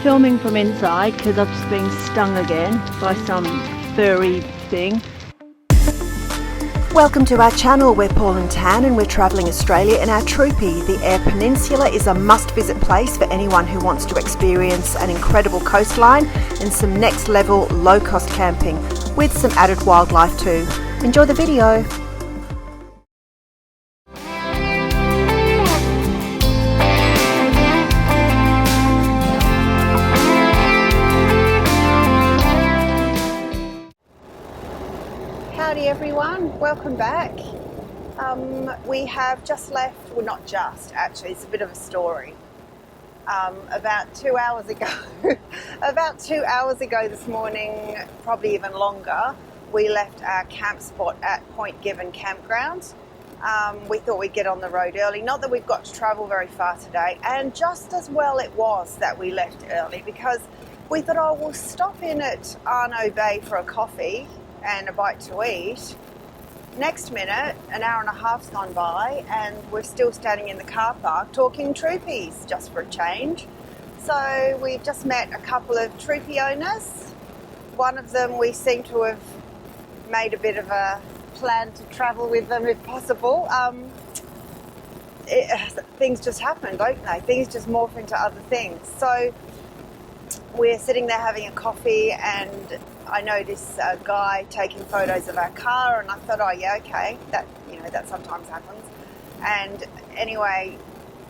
filming from inside because I've just been stung again by some furry thing. Welcome to our channel. We're Paul and Tan and we're travelling Australia in our troopy. The Eyre Peninsula is a must-visit place for anyone who wants to experience an incredible coastline and some next-level low-cost camping with some added wildlife too. Enjoy the video. Howdy everyone, welcome back. We have just left, well not just, actually it's a bit of a story. About 2 hours ago, about 2 hours ago this morning, probably even longer, we left our camp spot at Point Given Campground. We thought we'd get on the road early, not that we've got to travel very far today, and just as well it was that we left early because we thought, oh, we'll stop in at Arno Bay for a coffee and a bite to eat. Next minute, an hour and a half's gone by and we're still standing in the car park talking troopies just for a change. So we've just met a couple of troopy owners. One of them we seem to have made a bit of a plan to travel with them if possible. Things just happen, don't they? Things just morph into other things. So we're sitting there having a coffee and I noticed a guy taking photos of our car and I thought, oh yeah, okay, that sometimes happens. And anyway,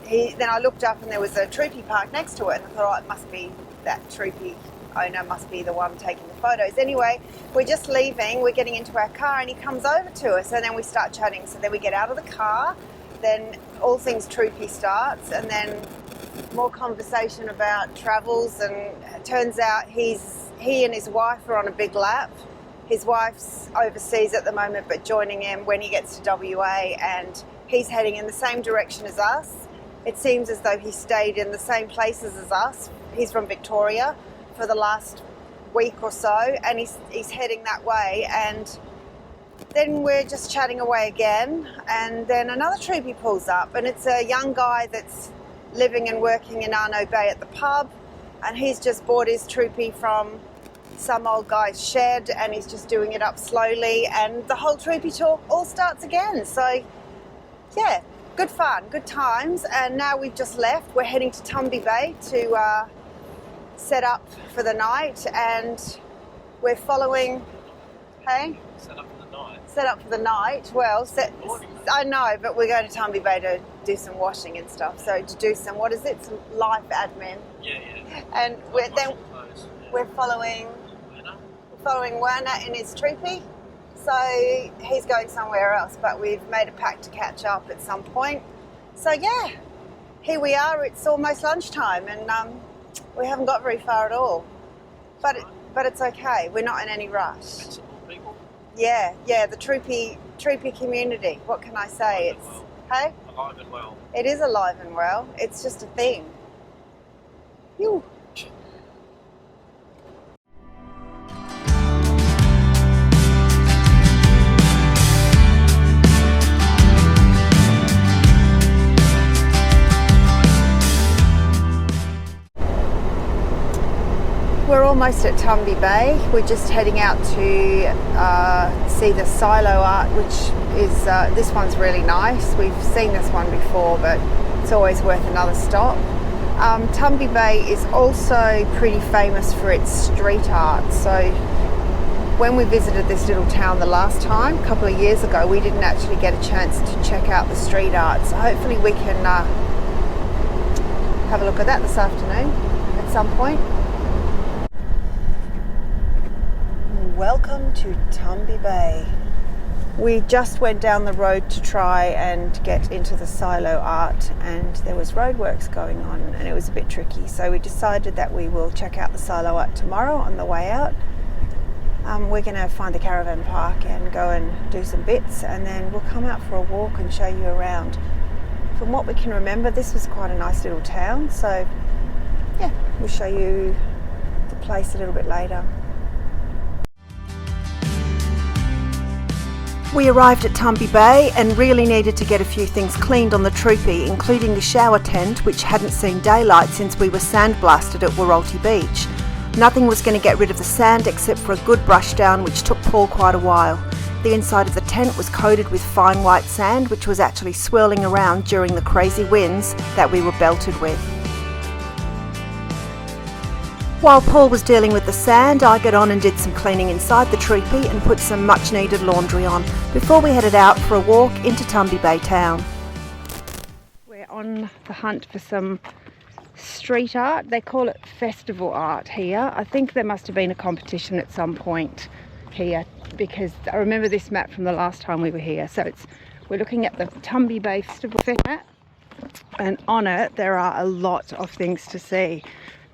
then I looked up and there was a troopy park next to it and I thought, oh, it must be that troopy owner, must be the one taking the photos. Anyway, we're just leaving, we're getting into our car and he comes over to us and then we start chatting. So then we get out of the car, then all things troopy starts and then more conversation about travels, and it turns out he and his wife are on a big lap. His wife's overseas at the moment but joining him when he gets to WA, and he's heading in the same direction as us. It seems as though he stayed in the same places as us. He's from Victoria for the last week or so and he's heading that way, and then we're just chatting away again and then another troopy pulls up and it's a young guy that's living and working in Arno Bay at the pub, and he's just bought his troopy from some old guy's shed and he's just doing it up slowly, and the whole troopy talk all starts again. So yeah, good fun, good times. And now we've just left, we're heading to Tumby Bay to set up for the night, and we're following, hey? Set up for the night. Set up for the night. Well, I know, but we're going to Tumby Bay to do some washing and stuff. So to do some, some life admin. Yeah. And we're following Werner in his troopy. So he's going somewhere else, but we've made a pact to catch up at some point. So yeah, here we are. It's almost lunchtime, and we haven't got very far at all. But it's okay. We're not in any rush. Yeah, the troopy community. What can I say? It's hey? Alive and well. It is alive and well. It's just a thing. Phew. We're almost at Tumby Bay. We're just heading out to see the silo art, which is, this one's really nice. We've seen this one before, but it's always worth another stop. Tumby Bay is also pretty famous for its street art. So when we visited this little town the last time, a couple of years ago, we didn't actually get a chance to check out the street art. So hopefully we can have a look at that this afternoon at some point. Welcome to Tumby Bay. We just went down the road to try and get into the silo art, and there was roadworks going on and it was a bit tricky, so we decided that we will check out the silo art tomorrow on the way out. We're going to find the caravan park and go and do some bits, and then we'll come out for a walk and show you around. From what we can remember, this was quite a nice little town, so yeah, we'll show you the place a little bit later. We arrived at Tumby Bay and really needed to get a few things cleaned on the troopy, including the shower tent, which hadn't seen daylight since we were sandblasted at Waralty Beach. Nothing was going to get rid of the sand except for a good brush down, which took Paul quite a while. The inside of the tent was coated with fine white sand, which was actually swirling around during the crazy winds that we were belted with. While Paul was dealing with the sand, I got on and did some cleaning inside the troopy and put some much needed laundry on before we headed out for a walk into Tumby Bay town. We're on the hunt for some street art. They call it festival art here. I think there must have been a competition at some point here, because I remember this map from the last time we were here. So we're looking at the Tumby Bay Festival map, and on it there are a lot of things to see.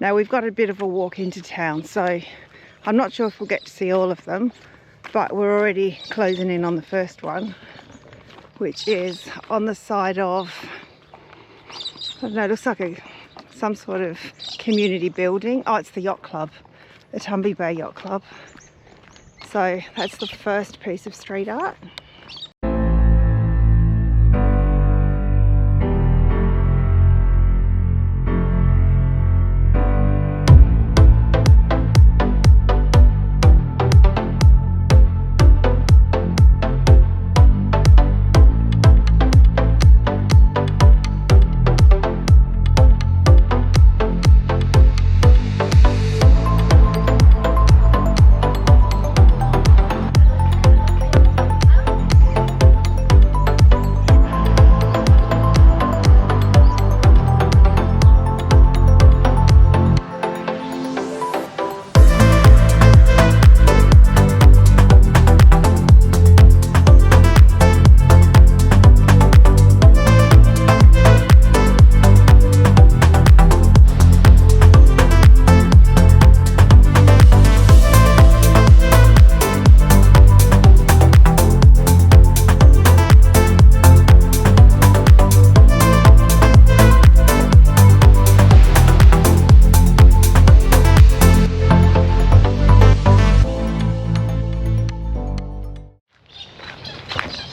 Now we've got a bit of a walk into town, so I'm not sure if we'll get to see all of them, but we're already closing in on the first one, which is on the side of, I don't know, it looks like some sort of community building. Oh, it's the yacht club, the Tumby Bay Yacht Club. So that's the first piece of street art.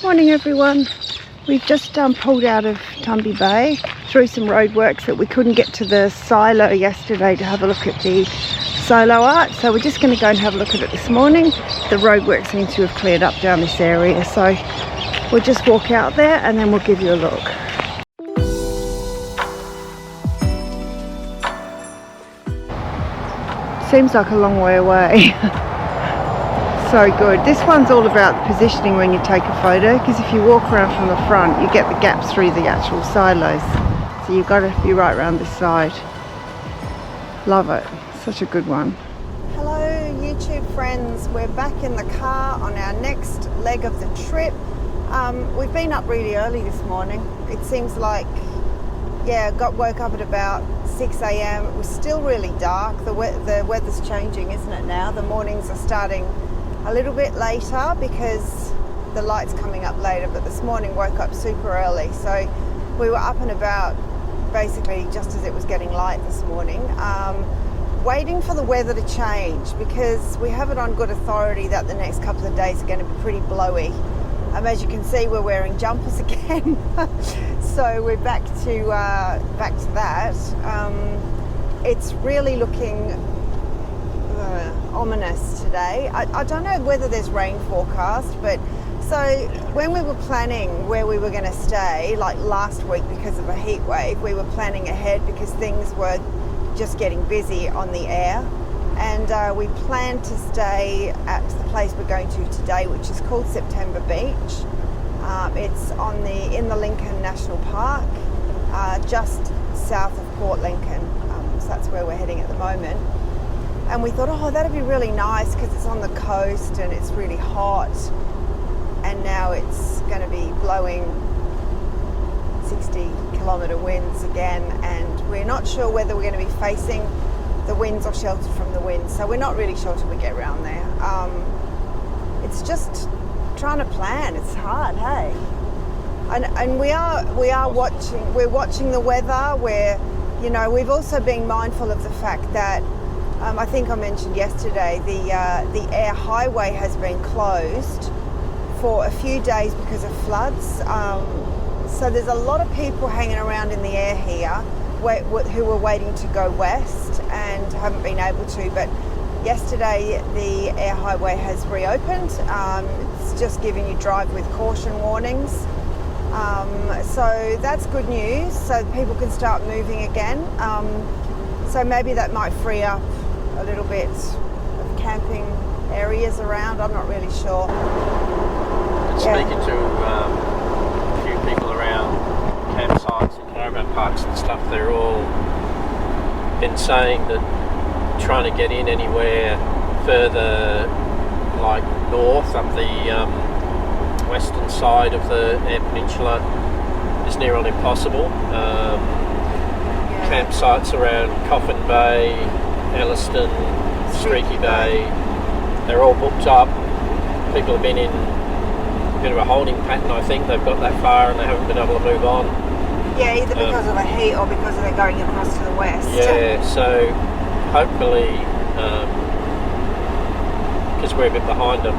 Morning everyone. We've just pulled out of Tumby Bay through some roadworks that we couldn't get to the silo yesterday to have a look at the solo art, so we're just going to go and have a look at it this morning. The roadwork seems to have cleared up down this area, so we'll just walk out there and then we'll give you a look. Seems like a long way away. So good. This one's all about positioning when you take a photo, because if you walk around from the front you get the gaps through the actual silos, so you've got to be right around this side. Love it. Such a good one. Hello YouTube friends, we're back in the car on our next leg of the trip. We've been up really early this morning. It seems like, woke up at about 6 a.m. It was still really dark. The weather's changing, isn't it now? The mornings are starting a little bit later because the light's coming up later, but this morning woke up super early, so we were up and about basically just as it was getting light this morning, waiting for the weather to change, because we have it on good authority that the next couple of days are going to be pretty blowy. As you can see, we're wearing jumpers again. So we're back to that. It's really looking ominous today. I don't know whether there's rain forecast, but so when we were planning where we were going to stay, like last week because of a heat wave, we were planning ahead because things were just getting busy on the Eyre, and we planned to stay at the place we're going to today, which is called September Beach. It's in the Lincoln National Park, just south of Port Lincoln, so that's where we're heading at the moment. And we thought, oh, that'd be really nice because it's on the coast and it's really hot, and now it's going to be blowing 60-kilometre winds again, and we're not sure whether we're going to be facing the winds or sheltered from the winds, so we're not really sure till we get around there. It's just trying to plan. It's hard, hey? And we're watching the weather. We've also been mindful of the fact that I think I mentioned yesterday the Eyre Highway has been closed for a few days because of floods. So there's a lot of people hanging around in the Eyre here who were waiting to go west and haven't been able to. But yesterday the Eyre Highway has reopened. It's just giving you drive with caution warnings. So that's good news. So people can start moving again. So maybe that might free up a little bit of camping areas around. I'm not really sure. Speaking to a few people around campsites and caravan parks and stuff, they're all been saying that trying to get in anywhere further, like north up the western side of the Eyre Peninsula, is near on impossible. Campsites around Coffin Bay, Elliston, Streaky Bay, they're all booked up. People have been in a bit of a holding pattern, I think. They've got that far and they haven't been able to move on. Yeah, either because of the heat or because they're going across to the west. Yeah, so hopefully, because we're a bit behind them,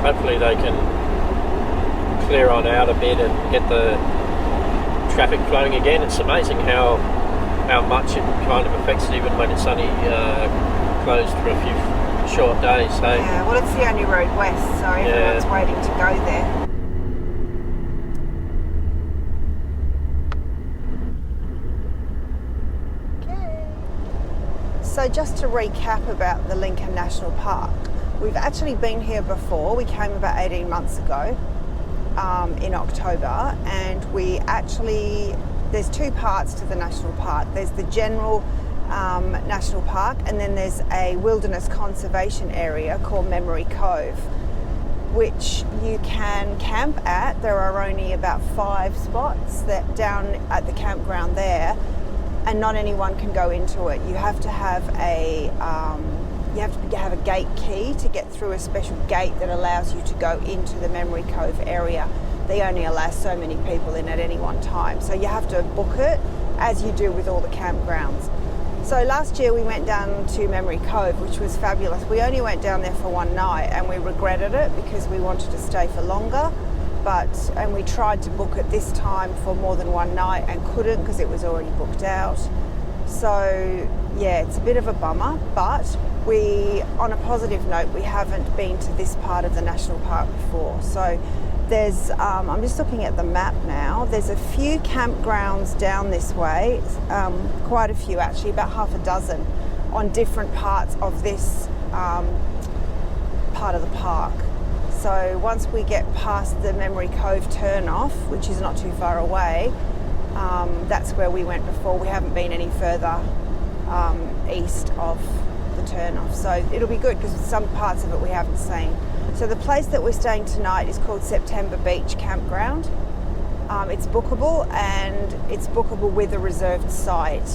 hopefully they can clear on out a bit and get the traffic flowing again. It's amazing how much it kind of affects it even when it's only closed for a few short days. So yeah, well, it's the only road west, so everyone's waiting to go there. Okay. So just to recap about the Lincoln National Park, we've actually been here before. We came about 18 months ago. In October, and there's two parts to the national park. There's the general national park, and then there's a wilderness conservation area called Memory Cove, which you can camp at. There are only about 5 spots that down at the campground there, and not anyone can go into it. You have to have a gate key to get through a special gate that allows you to go into the Memory Cove area. They only allow so many people in at any one time, so you have to book it, as you do with all the campgrounds. So last year we went down to Memory Cove, which was fabulous. We only went down there for one night and we regretted it because we wanted to stay for longer, and we tried to book it this time for more than one night and couldn't because it was already booked out. So yeah, it's a bit of a bummer, but on a positive note, we haven't been to this part of the national park before. So there's, I'm just looking at the map now, there's a few campgrounds down this way, quite a few actually, about half a dozen on different parts of this part of the park. So once we get past the Memory Cove turn-off, which is not too far away, that's where we went before. We haven't been any further east of the turn-off, so it'll be good because some parts of it we haven't seen. So the place that we're staying tonight is called September Beach Campground. It's bookable, and it's bookable with a reserved site,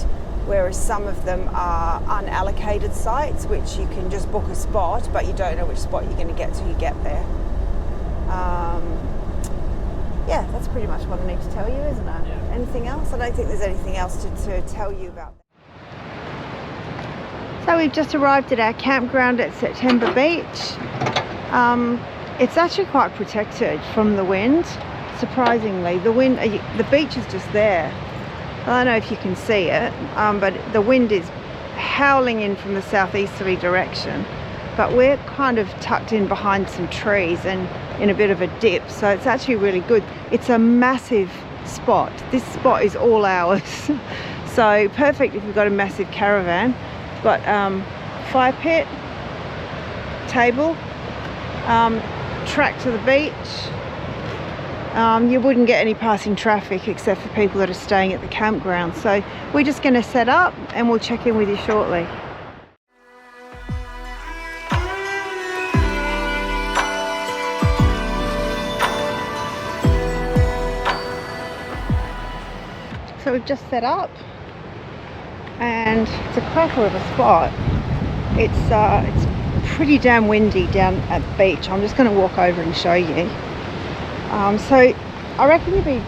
whereas some of them are unallocated sites which you can just book a spot but you don't know which spot you're going to get till you get there. Yeah, that's pretty much what I need to tell you, isn't it? Yeah. Anything else? I don't think there's anything else to tell you about. So we've just arrived at our campground at September Beach. It's actually quite protected from the wind, surprisingly. The beach is just there. I don't know if you can see it, but the wind is howling in from the southeasterly direction. But we're kind of tucked in behind some trees and in a bit of a dip, so it's actually really good. It's a massive spot. This spot is all ours. So perfect if you've got a massive caravan. Got fire pit, table, track to the beach. You wouldn't get any passing traffic except for people that are staying at the campground. So we're just going to set up and we'll check in with you shortly. So we've just set up, and it's a cracker of a spot. It's pretty damn windy down at the beach. I'm just going to walk over and show you. So I reckon you'll be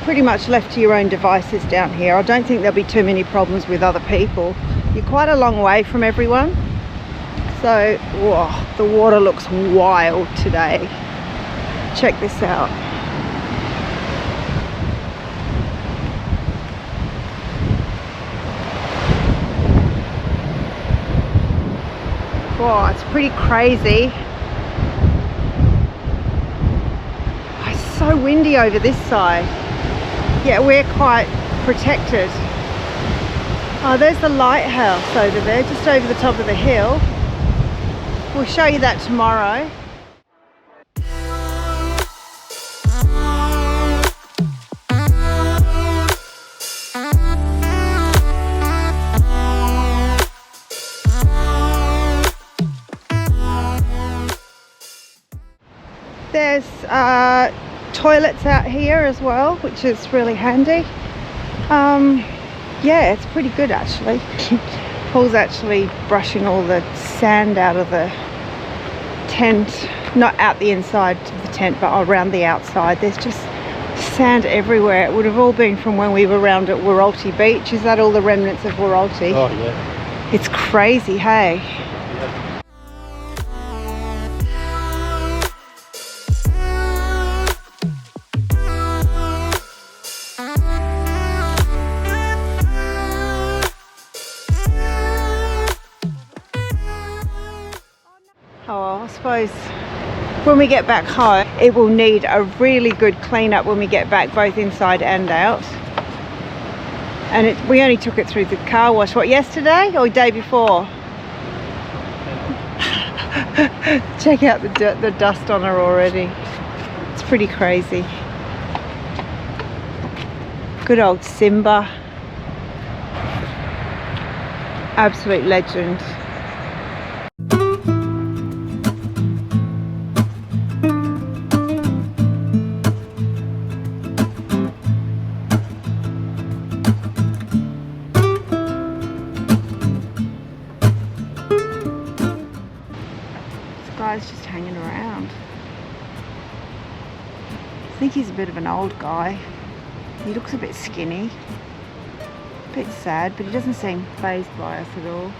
pretty much left to your own devices down here. I don't think there'll be too many problems with other people. You're quite a long way from everyone, So, whoa, the water looks wild today. Check this out. Whoa, it's pretty crazy. It's so windy over this side. Yeah, we're quite protected. Oh, there's the lighthouse over there, just over the top of the hill. We'll show you that tomorrow. There's toilets out here as well, which is really handy. Yeah, it's pretty good actually. Paul's actually brushing all the sand out of the tent, not out the inside of the tent, but around the outside. There's just sand everywhere. It would have all been from when we were around at Waralty Beach. Is that all the remnants of Waralty? Oh yeah. It's crazy, hey? Yeah. Oh, I suppose when we get back home, it will need a really good clean up when we get back, both inside and out. And we only took it through the car wash, what, yesterday or day before? Check out the dust on her already. It's pretty crazy. Good old Simba. Absolute legend. Guy's just hanging around. I think he's a bit of an old guy. He looks a bit skinny, a bit sad, but he doesn't seem fazed by us at all.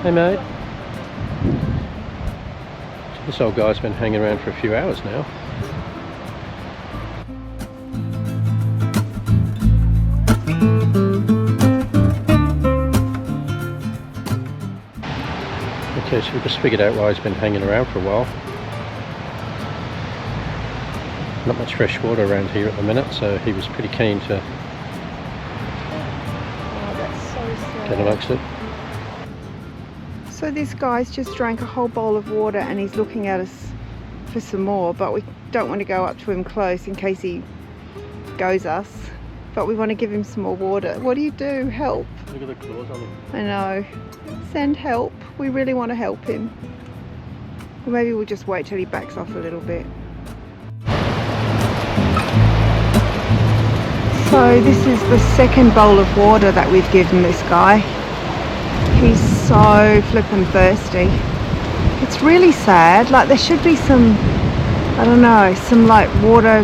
Hey mate. This old guy's been hanging around for a few hours now. Okay, so we just figured out why he's been hanging around for a while. Not much fresh water around here at the minute, so he was pretty keen to get amongst it. So this guy's just drank a whole bowl of water and he's looking at us for some more, but we don't want to go up to him close in case he goes us. But we want to give him some more water. What do you do? Help. Look at the claws on him. I know. Send help. We really want to help him. Or maybe we'll just wait till he backs off a little bit. So this is the second bowl of water that we've given this guy. He's so flippin' thirsty. It's really sad. Like there should be some, I don't know, some like water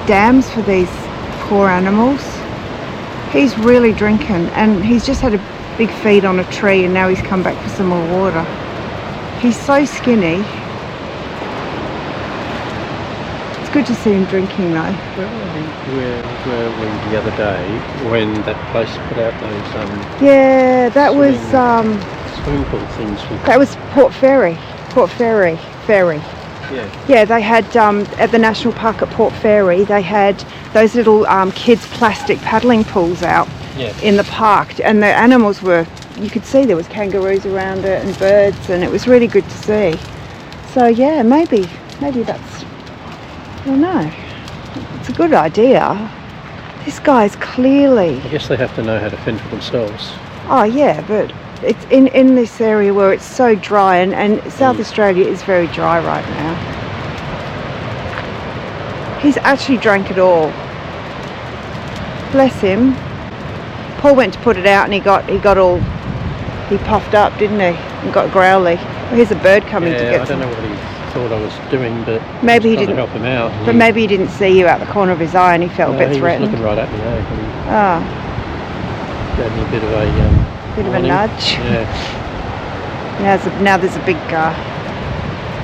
dams for these poor animals. He's really drinking and he's just had a big feed on a tree and now he's come back for some more water. He's so skinny. It's good to see him drinking though. Where were we the other day when that place put out those yeah, that was swimming pool things? That was Port Fairy. Ferry. Yeah. Yeah, they had at the national park at Port Fairy, they had those little kids' plastic paddling pools out in the park, and the animals were, you could see there was kangaroos around it and birds, and it was really good to see. So yeah, maybe that's, I don't know. It's a good idea. This guy's clearly... I guess they have to know how to fend for themselves. Oh yeah, but it's in this area where it's so dry, and South Australia is very dry right now. He's actually drank it all. Bless him. Paul went to put it out and he puffed up, didn't he? And got growly. Well, here's a bird coming to get I don't know what he thought I was doing, but maybe he didn't help him out. But maybe he didn't see you out the corner of his eye and he felt a bit threatened. He was looking right at me, Gave me a bit of a warning. Nudge. Yeah. Now there's a big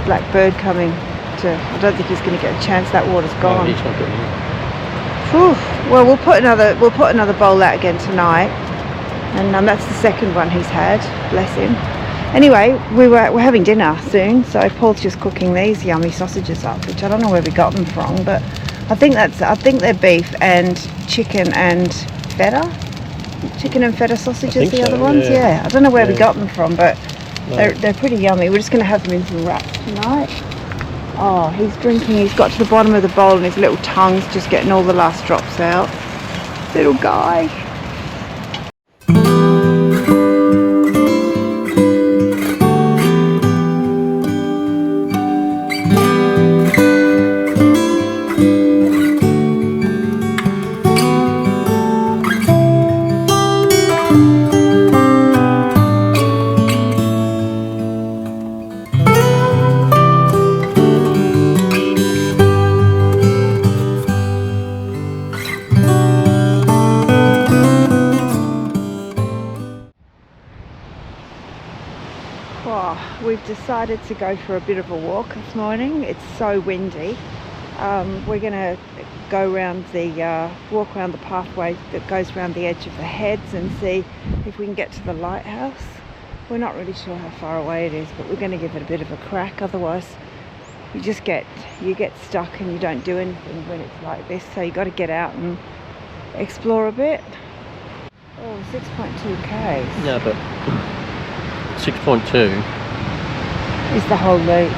black bird coming to. I don't think he's going to get a chance. That water's gone. No, he's not getting in. Whew. Well, we'll put another bowl out again tonight, and that's the second one he's had. Bless him. Anyway, we're having dinner soon, so Paul's just cooking these yummy sausages up, which I don't know where we got them from, but I think they're beef and chicken and feta. Chicken and feta sausages, the other ones. Yeah, I don't know where we got them from, but they're pretty yummy. We're just going to have them in some wraps tonight. Oh, he's drinking. He's got to the bottom of the bowl and his little tongue's just getting all the last drops out. Little guy. We've decided to go for a bit of a walk this morning. It's so windy. We're going to go around walk around the pathway that goes around the edge of the heads and see if we can get to the lighthouse. We're not really sure how far away it is, but we're going to give it a bit of a crack. Otherwise, you get stuck and you don't do anything when it's like this. So you got to get out and explore a bit. Oh, 6.2 k's. Yeah, but 6.2 is the whole loop.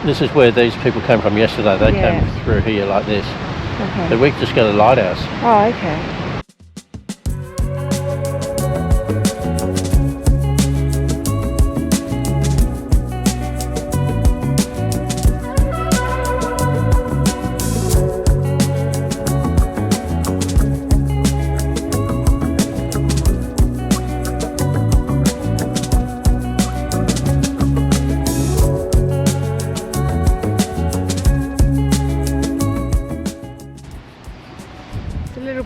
This is where these people came from yesterday. They came through here like this. Okay. But we just go to the lighthouse. Oh, okay.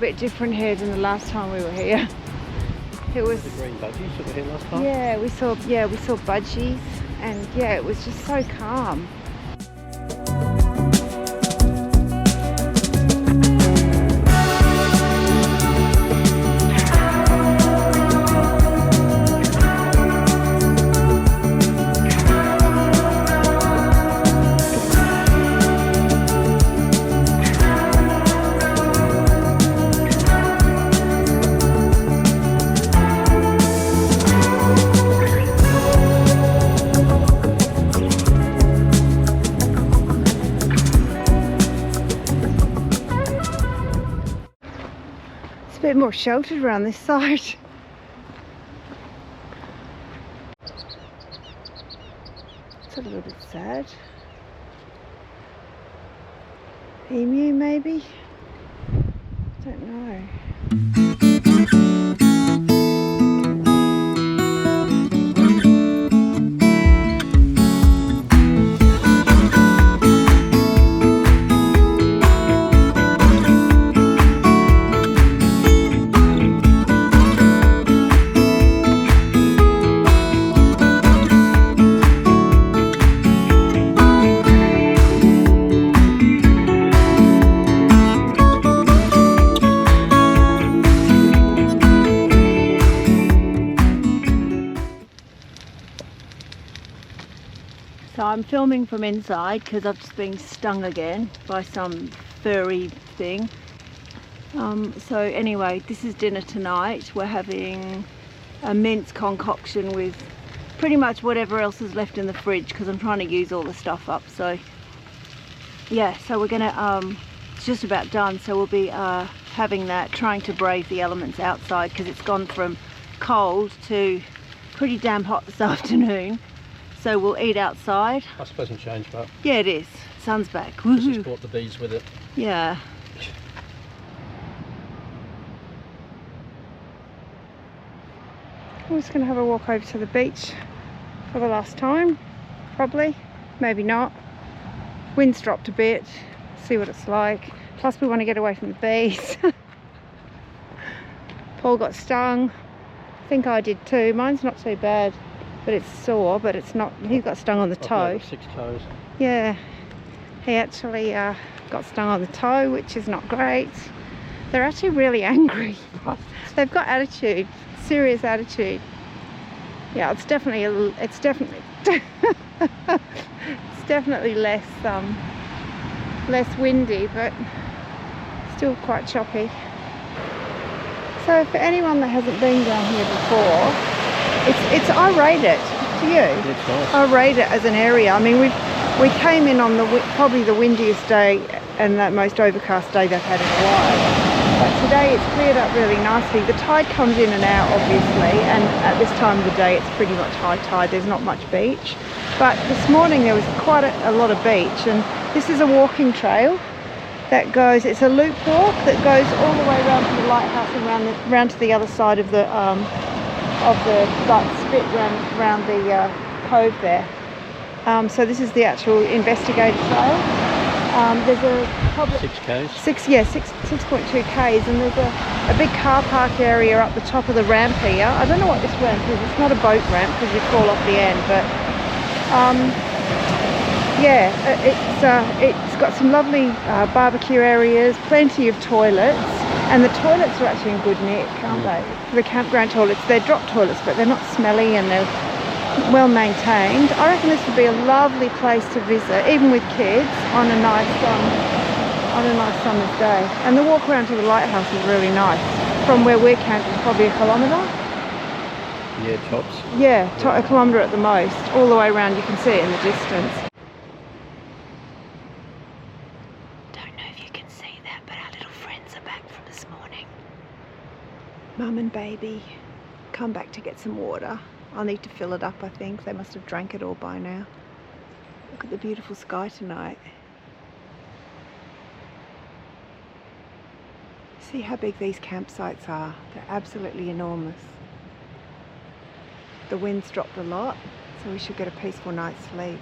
Bit different here than the last time we were here. It was the green budgies that were here last time. Yeah, we saw budgies, and it was just so calm. A bit more sheltered around this side. It's a little bit sad. Emu maybe? Don't know. So I'm filming from inside because I've just been stung again by some furry thing. So anyway, this is dinner tonight. We're having a mince concoction with pretty much whatever else is left in the fridge because I'm trying to use all the stuff up. So yeah, so we're gonna It's just about done, so we'll be having that, trying to brave the elements outside, because it's gone from cold to pretty damn hot this afternoon. So we'll eat outside. That's a pleasant change, but yeah, it is. Sun's back. just Woohoo! brought the bees with it. Yeah. I'm just going to have a walk over to the beach for the last time, probably, maybe not. Wind's dropped a bit, see what it's like. Plus we want to get away from the bees. Paul got stung. I think I did too. Mine's not too bad, but it's sore, but it's not, he got stung on the toe. 6 toes. Yeah, he actually got stung on the toe, which is not great. They're actually really angry. They've got attitude, serious attitude. Yeah, it's definitely it's definitely less windy, but still quite choppy. So for anyone that hasn't been down here before, I rate it. Do you? It's nice. I rate it as an area. I mean, we came in on probably the windiest day and the most overcast day they've had in a while. But today it's cleared up really nicely. The tide comes in and out, obviously, and at this time of the day it's pretty much high tide. There's not much beach. But this morning there was quite a lot of beach, and this is a walking trail that goes, it's a loop walk that goes all the way around to the lighthouse and round to the other side of the like spit round the cove there. So this is the actual investigator trail. There's a public 6 k's. 6.2 k's, and there's a big car park area up the top of the ramp here. I don't know what this ramp is. It's not a boat ramp because you fall off the end, but yeah, it's got some lovely barbecue areas, plenty of toilets, and the toilets are actually in good nick, aren't they? The campground toilets, they're drop toilets, but they're not smelly and they're well maintained. I reckon this would be a lovely place to visit, even with kids, on a nice summer's day. And the walk around to the lighthouse is really nice. From where we're camped, it's probably 1 kilometre. Yeah, tops. Yeah, a kilometre at the most. All the way around, you can see it in the distance. Don't know if you can see that, but our little friends are back from this morning. Mum and baby come back to get some water. I'll need to fill it up, I think. They must have drank it all by now. Look at the beautiful sky tonight. See how big these campsites are. They're absolutely enormous. The wind's dropped a lot, so we should get a peaceful night's sleep.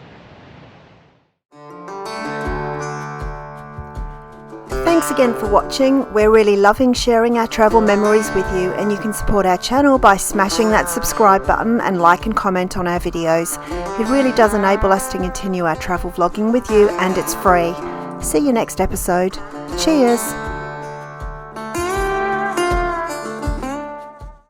Thanks again for watching. We're really loving sharing our travel memories with you, and you can support our channel by smashing that subscribe button and like and comment on our videos. It really does enable us to continue our travel vlogging with you, and it's free. See you next episode. Cheers!